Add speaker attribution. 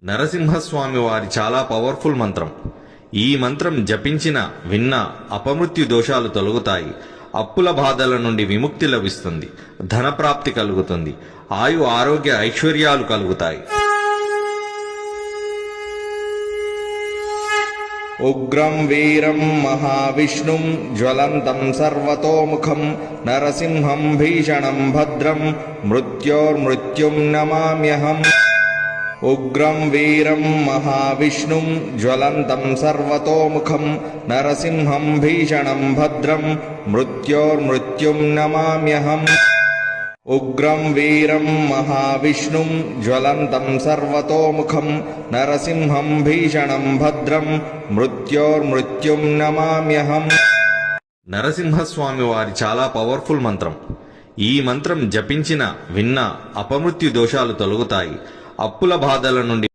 Speaker 1: నరసింహస్వామి వారి చాలా పవర్ఫుల్ మంత్రం. ఈ మంత్రం జపించిన విన్న అపమృత్యు దోషాలు తొలగుతాయి. అప్పుల బాధల నుండి విముక్తి లభిస్తుంది. ధనప్రాప్తి కలుగుతుంది. ఆయు ఆరోగ్య ఐశ్వర్యాలు కలుగుతాయి.
Speaker 2: ఉగ్రం వీరం మహావిష్ణుం జ్వలంతం సర్వతోముఖం నరసింహం భీషణం భద్రం మృత్యోర్మృత్యుం నమామ్యహం. ఉగ్రం వీరం మహావిష్ణుం జ్వలంతం సర్వతోముఖం నరసింహం భీషణం భద్రం మృత్యోర్మృత్యుం నమామ్యహం. ఉగ్రం వీరం మహావిష్ణుం జ్వలంతం సర్వతోముఖం నరసింహం భీషణం భద్రం మృత్యోర్మృత్యుం నమామ్యహం.
Speaker 1: నరసింహస్వామి వారి చాలా పవర్ఫుల్ మంత్రం. ఈ మంత్రం జపించిన విన్న అపమృత్యు దోషాలు తొలగుతాయి. అప్పుల బాధల నుండి